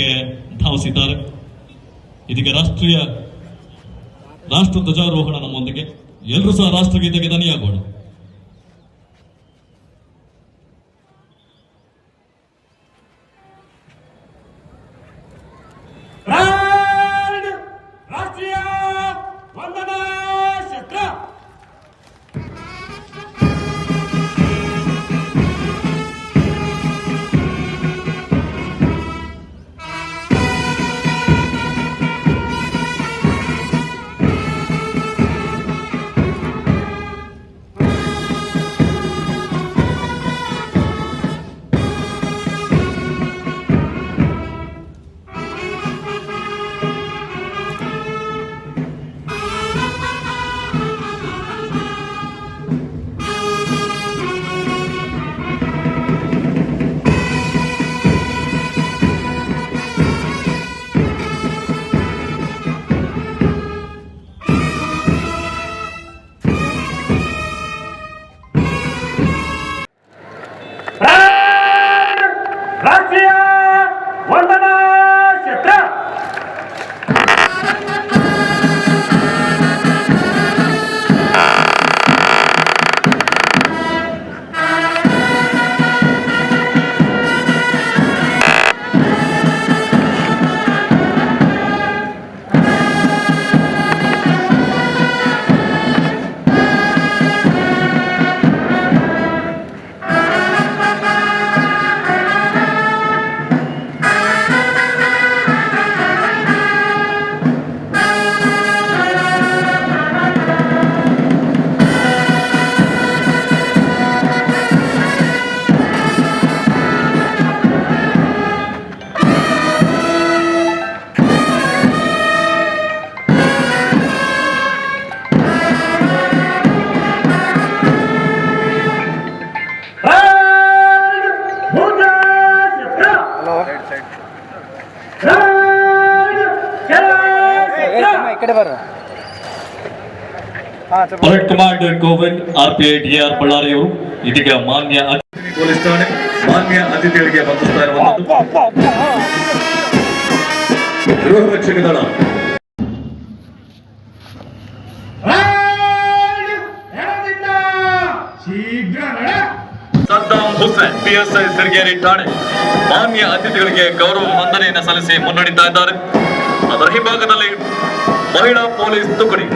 ಮಟ್ಟಿಗೆ ಧಾವಿಸಿದ್ದಾರೆ. ಇದೀಗ ರಾಷ್ಟ್ರ ಧ್ವಜಾರೋಹಣ ನಮ್ಮೊಂದಿಗೆ. ಎಲ್ಲರೂ ಸಹ ರಾಷ್ಟ್ರಗೀತೆಗೆ ದನಿಯಾಗೋಣ. ರಾಷ್ಟ್ರೀಯ ವಂದನಾ ಶಸ್ತ್ರ. ರಾಷ್ಟ್ರೀಯ ವಂದನಾ ಶಸ್ತ್ರ. Parade commander Govind RPI DR Ballari ಅವರು ಇದೀಗ ಮಾನ್ಯ ಪೊಲೀಸ್ ಠಾಣೆ ಮಾನ್ಯ ಅತಿಥಿಗಳಿಗೆ ಬಂದಿಸ್ತಾ ಇರುವಂತದ್ದು ಗೃಹ ರಕ್ಷಕ ದಳ. ಸದ್ದಾಂ ಹುಸೇನ್ PSI ಸಿರ್ಗೇರಿ ಠಾಣೆ ಮಾನ್ಯ ಅತಿಥಿಗಳಿಗೆ ಗೌರವ ವಂದನೆಯನ್ನು ಸಲ್ಲಿಸಿ ಮುನ್ನಡೆಯುತ್ತಾ ಇದ್ದಾರೆ. ಅದರ ಹಿಂಭಾಗದಲ್ಲಿ ಮಹಿಳಾ ಪೊಲೀಸ್ ತುಕಡಿ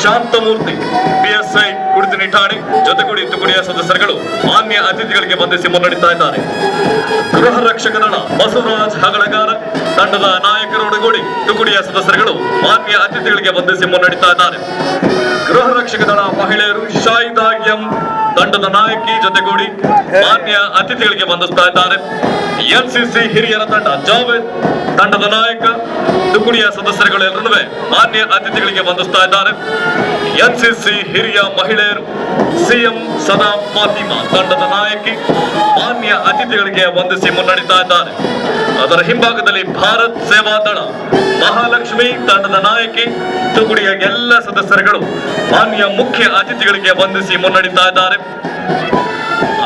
ಶಾಂತಮೂರ್ತಿ PSI ಕುಡಿತಿನಿ ಠಾಣೆ ಜೊತೆಗೂಡಿ ತುಕಡಿಯ ಸದಸ್ಯರುಗಳು ಮಾನ್ಯ ಅತಿಥಿಗಳಿಗೆ ಬಂಧಿಸಿ ಮುನ್ನಡೆಯುತ್ತಾ ಇದ್ದಾರೆ. ಗೃಹ ರಕ್ಷಕ ದಳ ಬಸವರಾಜ್ ಹಗಳಗಾರ ತಂಡದ ನಾಯಕರೊಡಗೂಡಿ ತುಕಡಿಯ ಸದಸ್ಯರುಗಳು ಮಾನ್ಯ ಅತಿಥಿಗಳಿಗೆ ಬಂಧಿಸಿ ಮುನ್ನಡೆಯುತ್ತಾ ಇದ್ದಾರೆ. ಗೃಹ ರಕ್ಷಕ ದಳ ಮಹಿಳೆಯರು ಶಾಹಿದಾ ಎಂ ತಂಡದ ನಾಯಕಿ ಜೊತೆಗೂಡಿ ಮಾನ್ಯ ಅತಿಥಿಗಳಿಗೆ ಬಂಧಿಸ್ತಾ ಇದ್ದಾರೆ. NCC ಹಿರಿಯರ ತಂಡ ಜಾವೇದ್ ತಂಡದ ನಾಯಕ ತುಕಡಿಯ ಸದಸ್ಯರುಗಳೆಲ್ಲರೂ ಮಾನ್ಯ ಅತಿಥಿಗಳಿಗೆ ಬಂಧಿಸ್ತಾ ಇದ್ದಾರೆ. NCC ಹಿರಿಯ ಮಹಿಳೆಯರು CM ಸದಾ ಫಾತಿಮಾ ತಂಡದ ನಾಯಕಿ ಮಾನ್ಯ ಅತಿಥಿಗಳಿಗೆ ಬಂಧಿಸಿ ಮುನ್ನಡೆಯುತ್ತಾ ಇದ್ದಾರೆ. ಅದರ ಹಿಂಭಾಗದಲ್ಲಿ ಭಾರತ್ ಸೇವಾ ದಳ ಮಹಾಲಕ್ಷ್ಮಿ ತಂಡದ ನಾಯಕಿ ತುಕಡಿಯ ಎಲ್ಲ ಸದಸ್ಯರುಗಳು ಮಾನ್ಯ ಮುಖ್ಯ ಅತಿಥಿಗಳಿಗೆ ಬಂಧಿಸಿ ಮುನ್ನಡೆಯುತ್ತಾ ಇದ್ದಾರೆ.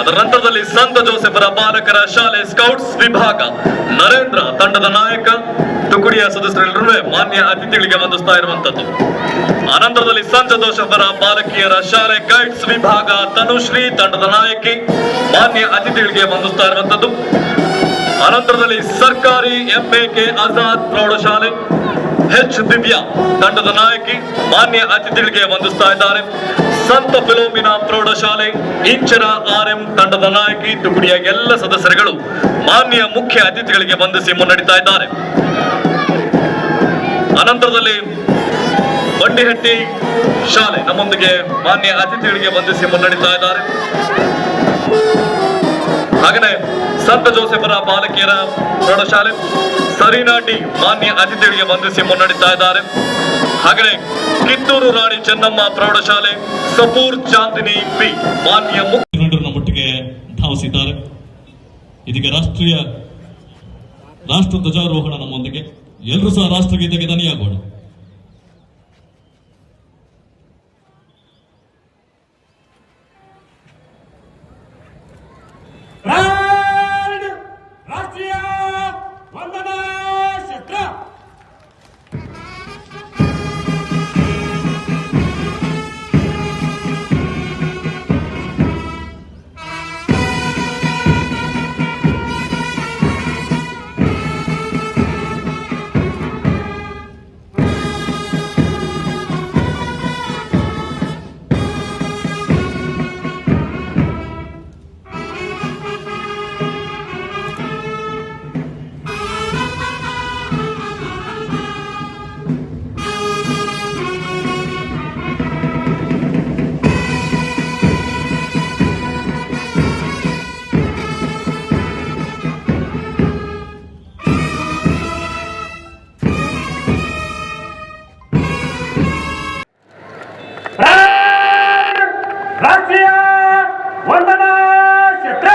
ಅದರ ನಂತರದಲ್ಲಿ ಸಂತ ಜೋಸೆಫರ ಬಾಲಕರ ಶಾಲೆ ಸ್ಕೌಟ್ಸ್ ವಿಭಾಗ ನರೇಂದ್ರ ತಂಡದ ನಾಯಕ ತುಕಡಿಯ ಸದಸ್ಯರೆಲ್ಲರೂ ಮಾನ್ಯ ಅತಿಥಿಗಳಿಗೆ ಬಂಧಿಸ್ತಾ ಇರುವಂತದ್ದು. ಅನಂತರದಲ್ಲಿ ಸಂತ ಜೋಸೆಫರ ಬಾಲಕಿಯರ ಶಾಲೆ ಗೈಡ್ಸ್ ವಿಭಾಗ ತನುಶ್ರೀ ತಂಡದ ನಾಯಕಿ ಮಾನ್ಯ ಅತಿಥಿಗಳಿಗೆ ಬಂಧಿಸ್ತಾ ಇರುವಂತದ್ದು. ಅನಂತರದಲ್ಲಿ ಸರ್ಕಾರಿ MAK ಆಜಾದ್ ಪ್ರೌಢಶಾಲೆ ದಿವ್ಯಾ ತಂಡದ ನಾಯಕಿ ಮಾನ್ಯ ಅತಿಥಿಗಳಿಗೆ ಬಂಧಿಸ್ತಾ ಇದ್ದಾರೆ. ಸಂತ ಫಿಲೋಮಿನಾ ಪ್ರೌಢಶಾಲೆ ಇಂಚರ RM ತಂಡದ ನಾಯಕಿ ತುಕಡಿಯ ಎಲ್ಲ ಸದಸ್ಯರುಗಳು ಮಾನ್ಯ ಮುಖ್ಯ ಅತಿಥಿಗಳಿಗೆ ಬಂಧಿಸಿ ಮುನ್ನಡೆಯುತ್ತಾ ಇದ್ದಾರೆ. ಅನಂತರದಲ್ಲಿ ಬಂಡಿಹಟ್ಟಿ ಶಾಲೆ ನಮ್ಮೊಂದಿಗೆ ಮಾನ್ಯ ಅತಿಥಿಗಳಿಗೆ ಬಂಧಿಸಿ ಮುನ್ನಡೆಯುತ್ತಾ ಇದ್ದಾರೆ. ಹಾಗೆಯೇ ಸಂತ ಜೋಸೆಫರ ಬಾಲಕಿಯರ ಪ್ರೌಢಶಾಲೆ ಸರೀನಾ ಡಿ ಮಾನ್ಯ ಅತಿಥಿಗಳಿಗೆ ಬಂಧಿಸಿ ಮುನ್ನಡೆಯುತ್ತಾ ಇದ್ದಾರೆ. ಹಾಗೆಯೇ ಕಿತ್ತೂರು ರಾಣಿ ಚೆನ್ನಮ್ಮ ಪ್ರೌಢಶಾಲೆ ಸಪೂರ್ ಚಾಂದಿನಿ ಪಿ ಮಾನ್ಯ ಮುಖ್ಯಮಂತ್ರಿಗಳ ಮಟ್ಟಿಗೆ ಧಾವಿಸಿದ್ದಾರೆ. ಇದೀಗ ರಾಷ್ಟ್ರ ಧ್ವಜಾರೋಹಣ ನಮ್ಮೊಂದಿಗೆ. ಎಲ್ಲರೂ ಸಹ ರಾಷ್ಟ್ರಗೀತೆಗೆ ದನಿಯಾಗೋಣ. ರಾಷ್ಟ್ರೀಯ ವಂದನಾ ಶಸ್ತ್ರ ರಾಷ್ಟ್ರೀಯ ವಂದನಾ ಶಸ್ತ್ರ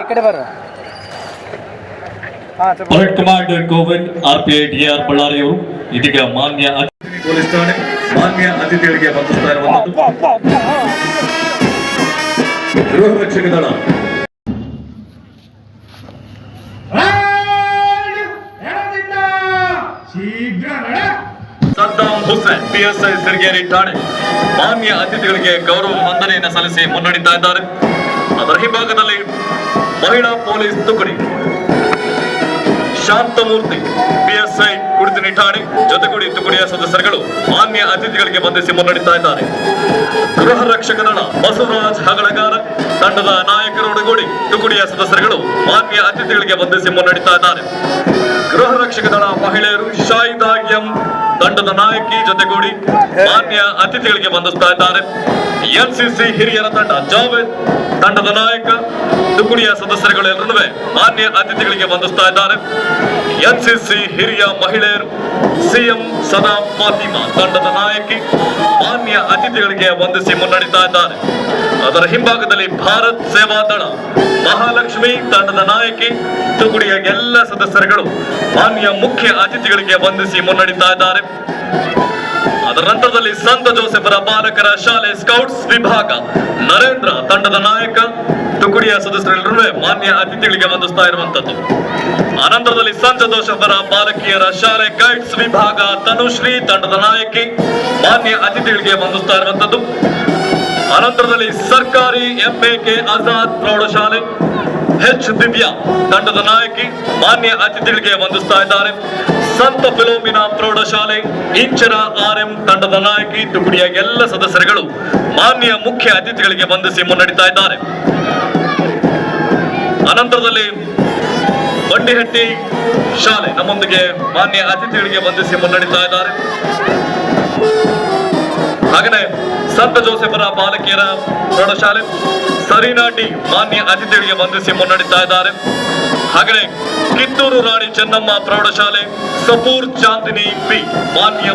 ಈ ಕಡೆ ಬರ್ರ. Parade commander Govind RPI DR Ballari ಅವರು ಇದೀಗ ಮಾನ್ಯ ಅತಿಥಿ ಪೊಲೀಸ್ ಠಾಣೆ ಮಾನ್ಯ ಅತಿಥಿಗಳಿಗೆ ಬಂಧಿಸ್ತಾ ಇರುವಂತದ್ದು ಗೃಹ ರಕ್ಷಕ ದಳ ಶೀಘ್ರ ಸದ್ದಾಂ ಹುಸೇನ್ PSI ಸಿರಿಗೇರಿ ಠಾಣೆ ಮಾನ್ಯ ಅತಿಥಿಗಳಿಗೆ ಗೌರವ ವಂದನೆಯನ್ನು ಸಲ್ಲಿಸಿ ಮುನ್ನಡೀತಾ ಇದ್ದಾರೆ. ಅದರ ಹಿಂಭಾಗದಲ್ಲಿ ಮಹಿಳಾ ಪೊಲೀಸ್ ತುಕಡಿ ಶಾಂತಮೂರ್ತಿ PSI ಕುಡಿತಿನಿ ಠಾಣೆ ಜೊತೆಗೂಡಿ ತುಕಡಿಯ ಸದಸ್ಯರುಗಳು ಮಾನ್ಯ ಅತಿಥಿಗಳಿಗೆ ಬಂಧಿಸಿ ಮುನ್ನಡೀತಾ ಇದ್ದಾರೆ. ಗೃಹ ರಕ್ಷಕ ದಳ ಬಸವರಾಜ್ ಹಗಳಗಾರ ತಂಡದ ನಾಯಕರೊಡಗೂಡಿ ತುಕಡಿಯ ಸದಸ್ಯರುಗಳು ಮಾನ್ಯ ಅತಿಥಿಗಳಿಗೆ ಬಂಧಿಸಿ ಮುನ್ನಡೀತಾ ಇದ್ದಾರೆ. ಗೃಹ ರಕ್ಷಕ ದಳ ಮಹಿಳೆಯರು ಶಾಹಿದಾ ಎಂ ತಂಡದ ನಾಯಕಿ ಜೊತೆಗೂಡಿ ಮಾನ್ಯ ಅತಿಥಿಗಳಿಗೆ ಬಂಧಿಸ್ತಾ ಇದ್ದಾರೆ. NCC ಹಿರಿಯರ ತಂಡ ಜಾವೇದ್ ತಂಡದ ನಾಯಕ ತುಕಡಿಯ ಸದಸ್ಯರುಗಳೆಲ್ಲರೂ ಮಾನ್ಯ ಅತಿಥಿಗಳಿಗೆ ಬಂಧಿಸ್ತಾ ಇದ್ದಾರೆ. NCC ಹಿರಿಯ ಮಹಿಳೆಯರು CM ಸದಾ ಫಾತಿಮಾ ತಂಡದ ನಾಯಕಿ ಮಾನ್ಯ ಅತಿಥಿಗಳಿಗೆ ಬಂಧಿಸಿ ಮುನ್ನಡೀತಾ ಇದ್ದಾರೆ. ಅದರ ಹಿಂಭಾಗದಲ್ಲಿ ಭಾರತ್ ಸೇವಾ ದಳ ಮಹಾಲಕ್ಷ್ಮಿ ತಂಡದ ನಾಯಕಿ ತುಕಡಿಯ ಎಲ್ಲ ಸದಸ್ಯರುಗಳು ಮಾನ್ಯ ಮುಖ್ಯ ಅತಿಥಿಗಳಿಗೆ ಬಂಧಿಸಿ ಮುನ್ನಡೀತಾ ಇದ್ದಾರೆ. ಅದರ ನಂತರದಲ್ಲಿ ಸಂತ ಜೋಸೆಫರ ಬಾಲಕರ ಶಾಲೆ ಸ್ಕೌಟ್ಸ್ ವಿಭಾಗ ನರೇಂದ್ರ ತಂಡದ ನಾಯಕ ತುಕಡಿಯ ಸದಸ್ಯರೆಲ್ಲರೂ ಮಾನ್ಯ ಅತಿಥಿಗಳಿಗೆ ಬಂಧಿಸ್ತಾ ಇರುವಂತದ್ದು. ಅನಂತರದಲ್ಲಿ ಸಂತ ಜೋಸೆಫರ ಬಾಲಕಿಯರ ಶಾಲೆ ಗೈಡ್ಸ್ ವಿಭಾಗ ತನುಶ್ರೀ ತಂಡದ ನಾಯಕಿ ಮಾನ್ಯ ಅತಿಥಿಗಳಿಗೆ ಬಂಧಿಸ್ತಾ ಇರುವಂತದ್ದು. ಅನಂತರದಲ್ಲಿ ಸರ್ಕಾರಿ MAK ಆಜಾದ್ ಪ್ರೌಢಶಾಲೆ ದಿವ್ಯಾ ತಂಡದ ನಾಯಕಿ ಮಾನ್ಯ ಅತಿಥಿಗಳಿಗೆ ಬಂಧಿಸ್ತಾ ಇದ್ದಾರೆ. ಸಂತ ಫಿಲೋಮಿನಾ ಪ್ರೌಢಶಾಲೆ ಇಂಚರ RM ತಂಡದ ನಾಯಕಿ ತುಕಡಿಯ ಎಲ್ಲ ಸದಸ್ಯರುಗಳು ಮಾನ್ಯ ಮುಖ್ಯ ಅತಿಥಿಗಳಿಗೆ ಬಂಧಿಸಿ ಮುನ್ನಡೀತಾ ಇದ್ದಾರೆ. ಅನಂತರದಲ್ಲಿ ಬಂಡಿಹಟ್ಟಿ ಶಾಲೆ ನಮ್ಮೊಂದಿಗೆ ಮಾನ್ಯ ಅತಿಥಿಗಳಿಗೆ ಬಂಧಿಸಿ ಮುನ್ನಡೀತಾ ಇದ್ದಾರೆ. ಹಾಗೆಯೇ ಸಂತ ಜೋಸೆಫರ ಬಾಲಕಿಯರ ಪ್ರೌಢಶಾಲೆ ಸರೀನಾ ಡಿ ಮಾನ್ಯ ಅತಿಥಿಗಳಿಗೆ ಬಂಧಿಸಿ ಮುನ್ನಡೀತಾ ಇದ್ದಾರೆ. ಹಾಗೆಯೇ ಕಿತ್ತೂರು ರಾಣಿ ಚೆನ್ನಮ್ಮ ಪ್ರೌಢಶಾಲೆ ಸಪೂರ್ ಚಾಂದಿನಿ B ಮಾನ್ಯ